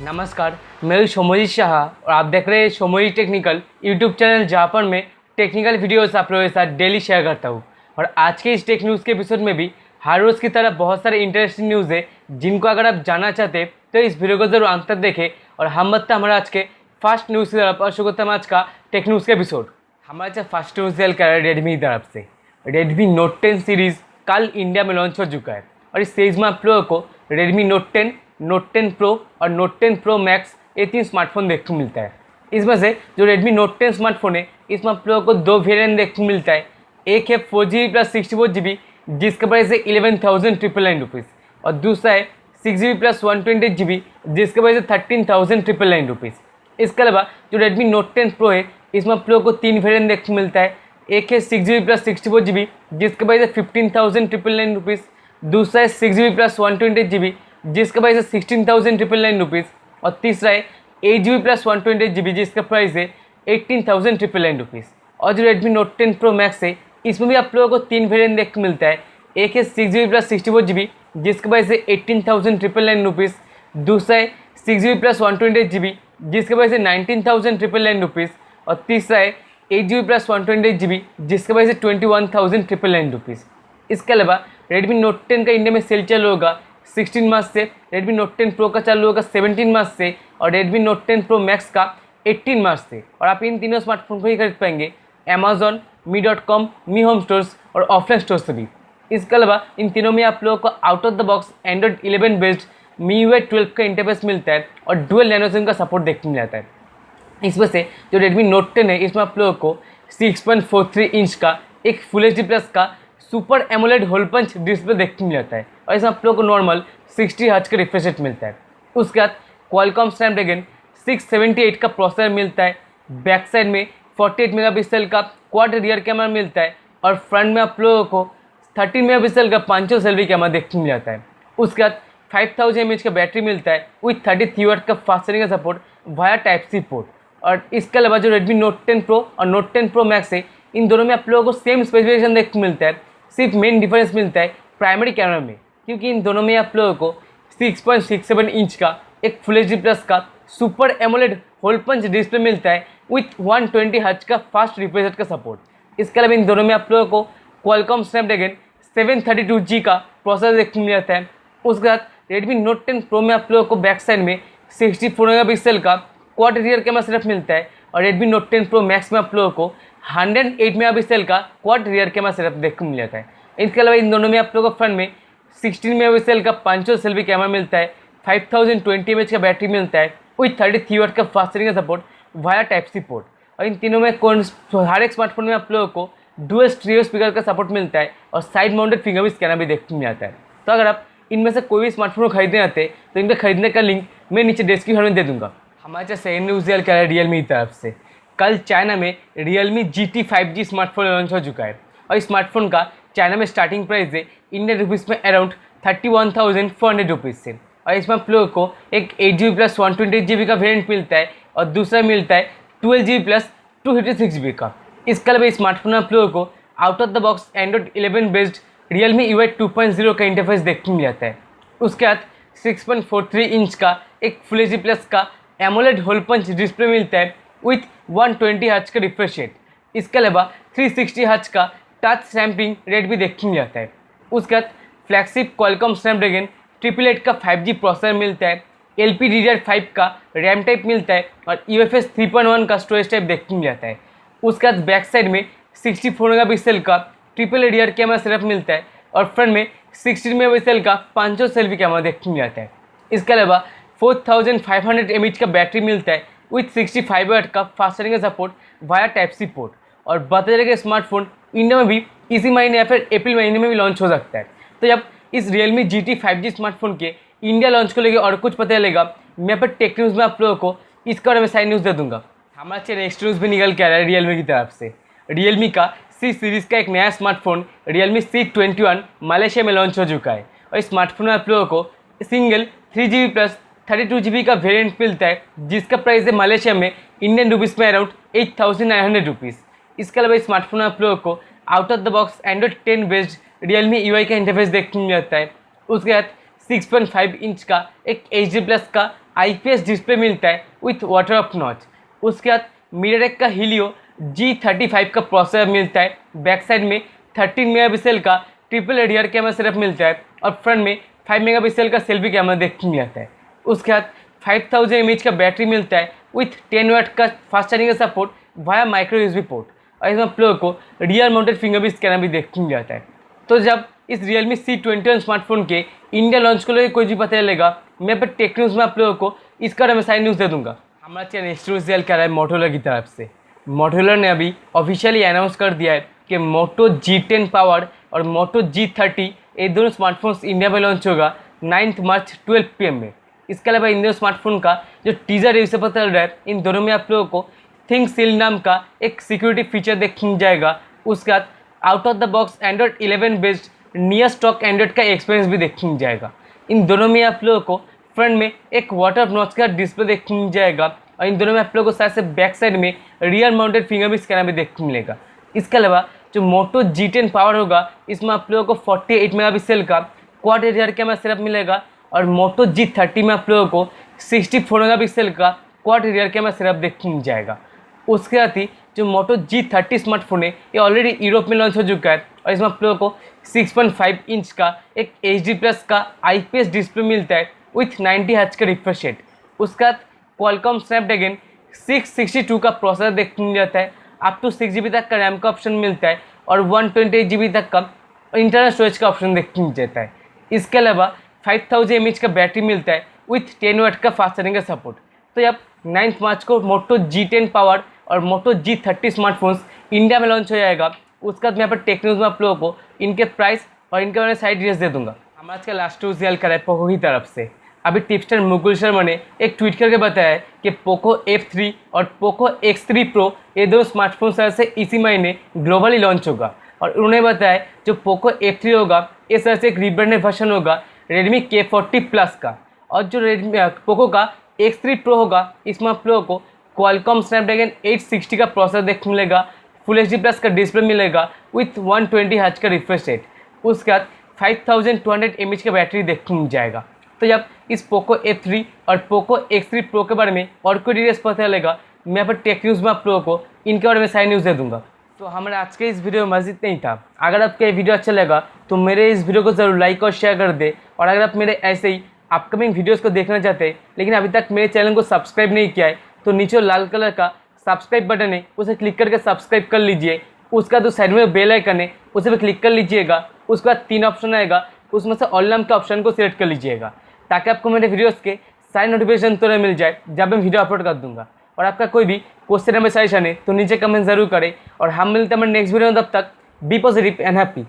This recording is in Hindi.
नमस्कार, मैं हूं सोमोजी शाह और आप देख रहे हैं सोमोजी टेक्निकल यूट्यूब चैनल, जहां पर मैं टेक्निकल वीडियोस आप लोगों के साथ डेली शेयर करता हूं। और आज के इस टेक न्यूज़ के एपिसोड में भी हर रोज़ की तरह बहुत सारे इंटरेस्टिंग न्यूज़ है, जिनको अगर आप जानना चाहते हैं तो इस वीडियो को जरूर अंत तक देखें। और हम बताते हैं हमारे आज के फर्स्ट न्यूज़ की तरफ और शुरू करते हैं आज का टेक न्यूज़ के एपिसोड। हमारे आज फर्स्ट न्यूज़ कर रहा है रेडमी की तरफ से। रेडमी नोट 10 सीरीज़ कल इंडिया में लॉन्च हो चुका है और इस सीरीज़ में आप लोगों को रेडमी नोट 10, नोट 10 प्रो और नोट 10 प्रो मैक्स ये तीन स्मार्टफोन देखने को मिलता है। इसमें से जो रेडमी नोट 10 स्मार्टफोन है, इसमें आप लोगों को दो वेरिएंट देखने को मिलता है। एक है 4GB प्लस 64GB, जिसका प्राइस है 11,999 रुपीज़, और दूसरा है 6GB प्लस 128GB, जिसका प्राइस है 13,999 रुपीज़। इसके अलावा जो रेडमी नोट 10 प्रो है, इसमें आप लोगों को तीन वेरिएंट देखने को मिलता है। एक है 6GB प्लस 64GB, जिसका प्राइस है 15,999 रुपीज़। दूसरा है 6GB प्लस 128GB, जिसका प्राइस है 16,999 रुपीज़। और तीसरा है 8GB प्लस 128GB, जिसका प्राइस है 18,999 रुपीज़। और जो रेडमी नोट 10 प्रो मैक्स है, इसमें भी आप लोगों को तीन वेरिएंट देखने को मिलता है। एक है 6GB प्लस 64GB, जिसका प्राइस है 18,999 रुपीज़। दूसरा है 6GB प्लस 128GB, जिसका प्राइस है 19,999 रुपीज़। और तीसरा है 8GB प्लस 128GB, जिसका प्राइस है 21,999 रुपीज़। इसके अलावा रेडमी नोट 10 का इंडिया में सेल चालू होगा 16 मार्च से, रेडमी नोट 10 प्रो का चालू होगा 17 मार्च से, और रेडमी नोट 10 प्रो मैक्स का 18 मार्च से। और आप इन तीनों स्मार्टफोन को ही खरीद पाएंगे अमेजॉन, मी.com, मी होम स्टोर्स और ऑफलाइन स्टोर्स से भी। इसके अलावा इन तीनों में आप लोगों को out of the box Android 11 based MIUI 12 का इंटरफेस मिलता है और डुअल नैनो सिम का सपोर्ट देखने मिल जाता है। इसमें से जो रेडमी नोट 10 है, इसमें आप लोगों को 6.43 इंच का एक फुल HD प्लस का super AMOLED hole punch display देखने मिल जाता है, और इसमें आप लोगों को नॉर्मल 60 हर्ट्ज का रिफ्रेश रेट मिलता है। उसके बाद क्वालकॉम स्नैपड्रैगन 678 का प्रोसेसर मिलता है। बैक साइड में 48 मेगापिक्सल का क्वाड रियर कैमरा मिलता है, और फ्रंट में आप लोगों को 13 मेगापिक्सल का 500 सेल्फी कैमरा देखने मिल जाता है। उसके बाद 5000 mAh का बैटरी मिलता है विथ 33 वाट का फास्ट चार्जिंग का सपोर्ट वाया टाइप-C पोर्ट। और इसके अलावा जो रेडमी नोट 10 प्रो और नोट 10 प्रो मैक्स है, इन दोनों में आप लोगों को सेम स्पेसिफिकेशन देखने मिलता है। सिर्फ मेन डिफरेंस मिलता है प्राइमरी कैमरा में, क्योंकि इन दोनों में आप लोगों को 6.67 इंच का एक फुल HD प्लस का super AMOLED hole punch display मिलता है विथ 120 हर्ट्ज का फास्ट रिफ्रेश रेट का सपोर्ट। इसके अलावा इन दोनों में आप लोगों को क्वालकॉम स्नैपड्रैगन 732G का प्रोसेसर देखने मिल जाता है। उसके बाद रेडमी नोट 10 प्रो में आप लोगों को बैक साइड में 64 मेगापिक्सल का क्वाड रियर कैमरा सेटअप मिलता है, और रेडमी नोट 10 प्रो मैक्स में आप लोगों को 108 मेगापिक्सल का क्वाड रियर कैमरा सेटअप देखने को मिल जाता है। इसके अलावा इन दोनों में आप लोगों को फ्रंट में 16 मेगापिक्सल का 500 सेल्फी कैमरा मिलता है, 5020 mAh का बैटरी मिलता है विथ 33 वाट का फास्ट चार्जिंग का सपोर्ट वाया टाइप-C पोर्ट। और इन तीनों में हर एक स्मार्टफोन में आप लोगों को डुअल स्टीरियो स्पीकर का सपोर्ट मिलता है, और साइड माउंटेड फिंगरप्रिंट स्कैनर भी देखने मिल जाता है। तो अगर आप इनमें से कोई भी स्मार्टफोन खरीदने आते हैं तो इनके खरीदने का लिंक मैं नीचे डिस्क्रिप्शन में दे दूंगा। हमारे सेकंड न्यूज़ कर रहा है रियलमी की तरफ से। कल चाइना में Realme GT 5G smartphone launch हो चुका है, और इस स्मार्टफोन का चाइना में स्टार्टिंग प्राइस है इंडियन रुपीज़ में अराउंड 31,400 रुपीज़ से। और इसमें आप लोगों को एक 8GB प्लस 128GB का वेरिएंट मिलता है, और दूसरा मिलता है 12GB प्लस 256GB का। इसके अलावा इस स्मार्टफोन में आप लोगों को out of the box Android 11 based Realme UI 2.0 का इंटरफेस देखने मिल जाता है। उसके बाद 6.43 इंच का एक फुल HD प्लस का एमोलेड होल पंच डिस्प्ले मिलता है विथ 120 हर्ट्ज का रिफ्रेश रेट। इसके अलावा 360 हर्ट्ज का टच सैम्पलिंग रेट भी देखने मिल जाता है। उसके बाद फ्लैगशिप क्वालकॉम स्नैपड्रैगन 888 का 5G प्रोसेसर मिलता है, LPDDR5 का रैम टाइप मिलता है, और UFS 3.1 का स्टोरेज टाइप देखने मिल जाता है। उसके बाद बैक साइड में 64 मेगापिक्सल का ट्रिपल रियर कैमरा सेटअप मिलता है, और फ्रंट में 16 मेगापिक्सल का 500 सेल्फी कैमरा देखने मिल जाता है। इसके अलावा 4500 mAh का बैटरी मिलता है विथ 65 वाट का फास्ट चार्जिंग का सपोर्ट वाया टाइप-C पोर्ट। और बताया जाएगा स्मार्टफोन इंडिया में भी इसी महीने या फिर अप्रैल महीने में भी लॉन्च हो सकता है। तो जब इस रियलमी GT 5G स्मार्टफोन के इंडिया लॉन्च को लेकर और कुछ पता चलेगा, मैं यहाँ पर टेक न्यूज़ में आप लोगों को इसके बारे में सारी न्यूज़ दे दूंगा। हमारा नेक्स्ट न्यूज़ भी निकल के आ रहा है रियलमी की तरफ से। रियलमी का C सीरीज़ का एक नया स्मार्टफोन रियलमी C21 मलेशिया में लॉन्च हो चुका है, और इस स्मार्टफोन में आप लोगों को सिंगल 3GB प्लस 32GB का वेरिएंट मिलता है, जिसका प्राइस है मलेशिया में इंडियन रुपीज़ में अराउंड 8,900 रुपीज़। इसके अलावा इस स्मार्टफोन में आप लोगों को out of the box Android 10 based Realme UI का इंटरफेस देखने मिल जाता है। उसके बाद 6.5 इंच का एक HD+ का IPS डिस्प्ले मिलता है विथ वाटर ऑफ नॉच। उसके बाद MediaTek का Helio G35 का प्रोसेसर मिलता है। बैक साइड में 13 मेगापिक्सल का ट्रिपल ADR कैमरा सेटअप मिलता है और फ्रंट में 5 मेगापिक्सल का सेल्फी कैमरा देखने मिलता है। उसके बाद 5000 mAh का बैटरी मिलता है विथ 10 वाट का फास्ट चार्जिंग का support via micro USB port और इसमें आप लोगों को रियल माउंटेड फिंगरप्रिंट स्कैनर भी देखने मिल जाता है। तो जब इस Realme C21 स्मार्टफोन के इंडिया लॉन्च को लेकर कोई भी पता चलेगा, मैं पर टेक न्यूज़ में आप लोगों को इसका हमेशा न्यूज़ दे दूंगा। हमारा चैनल एक्सक्लूसिव कर रहा है मोटोरोला की तरफ से। मोटोरोला ने अभी ऑफिशियली अनाउंस कर दिया है कि मोटो G10 पावर और मोटो G30 ये दोनों स्मार्टफोन्स इंडिया में लॉन्च होगा 9 मार्च 12 PM में। इसके अलावा इन दोनों स्मार्टफोन का जो टीजर है उसे पता चल रहा है, इन दोनों में आप लोगों को थिंक सील नाम का एक सिक्योरिटी फीचर देखने मिल जाएगा। उसके बाद out of the box Android 11 based near stock Android का एक्सपीरियंस भी देखने मिल जाएगा। इन दोनों में आप लोगों को फ्रंट में एक वाटर नॉच का डिस्प्ले देखने मिल जाएगा और इन दोनों में आप लोगों को साथ से बैक साइड में रियर माउंटेड फिंगरप्रिंट स्कैनर भी देखने मिलेगा। इसके अलावा जो मोटो G10 पावर होगा इसमें आप लोगों को 48 मेगापिक्सल का क्वाड ADR कैमरा सेटअप मिलेगा और मोटो G30 में आप लोगों को 64 मेगापिक्सल का क्वाड ADR कैमरा सेटअप देखने मिल जाएगा। उसके साथ ही जो मोटो G30 स्मार्टफोन है ये ऑलरेडी यूरोप में लॉन्च हो चुका है और इसमें आप लोगों को 6.5 इंच का एक HD+ का IPS डिस्प्ले मिलता है विथ 90 हर्ट्ज का रिफ्रेश रेट। उसका क्वालकॉम स्नैपड्रैगन 662 का प्रोसेसर देखने मिल जाता है। अप टू 6 GB तक का रैम का ऑप्शन मिलता है और 128 GB तक का इंटरनल स्टोरेज का ऑप्शन देखने मिल जाता है। इसके अलावा 5000 mAh का बैटरी मिलता है विथ 10 वाट का फास्ट चार्जिंग का सपोर्ट। तो जब 9 मार्च को मोटो G10 पावर और मोटो G30 स्मार्टफोन्स इंडिया में लॉन्च हो जाएगा। उसके बाद मैं यहाँ पर टेक न्यूज़ में आप लोगों को इनके प्राइस और इनके बारे में साइड डिटेल्स दे दूंगा। हम आज का लास्ट न्यूज़ रियल करा है पोको की तरफ से। अभी टिप्सटर मुकुल शर्मा ने एक ट्वीट करके बताया है कि पोको F3 और पोको X3 प्रो ये दोनों स्मार्टफोन से इसी महीने ग्लोबली लॉन्च होगा और उन्होंने बताया जो पोको F3 होगा इस तरह से एक रिब्रांडेड वर्जन होगा Redmi K40 Plus का और जो पोको का X3 प्रो होगा इसमें आप लोगों को क्वालकॉम स्नैपड्रैगन 860 का प्रोसेसर देखने मिलेगा, फुल HD+ का डिस्प्ले मिलेगा विथ 120 हर्ट्ज का रिफ्रेश रेट। उसके बाद 5200 mAh का बैटरी देखने मिल जाएगा। तो जब इस पोको F3 और पोको X3 प्रो के बारे में और कोई डिटेल्स पता चलेगा, मैं यहाँ पर टेक न्यूज़ में आप लोगों को इनके बारे में सारी न्यूज़ दे दूंगा। तो हमारा आज के इस वीडियो में मज़ीद नहीं था। अगर आपको ये वीडियो अच्छा लगा तो मेरे इस वीडियो को ज़रूर लाइक और शेयर कर दे और अगर आप मेरे ऐसे ही अपकमिंग वीडियोज़ को देखना चाहते हैं लेकिन अभी तक मेरे चैनल को सब्सक्राइब नहीं किया है तो नीचे लाल कलर का सब्सक्राइब बटन है उसे क्लिक करके सब्सक्राइब कर लीजिए। उसका जो साइड में बेल आइकन है उसे भी क्लिक कर लीजिएगा। उसके बाद 3 ऑप्शन आएगा उसमें से ऑल नाम के ऑप्शन को सिलेक्ट कर लीजिएगा ताकि आपको मेरे वीडियोस के सारे नोटिफिकेशन तुरंत मिल जाए जब मैं वीडियो अपलोड कर दूंगा। और आपका कोई भी क्वेश्चन या सजेशन है तो नीचे कमेंट जरूर करें और हम मिलते हैं नेक्स्ट वीडियो में। तब तक बी पॉजिटिव एंड हैप्पी।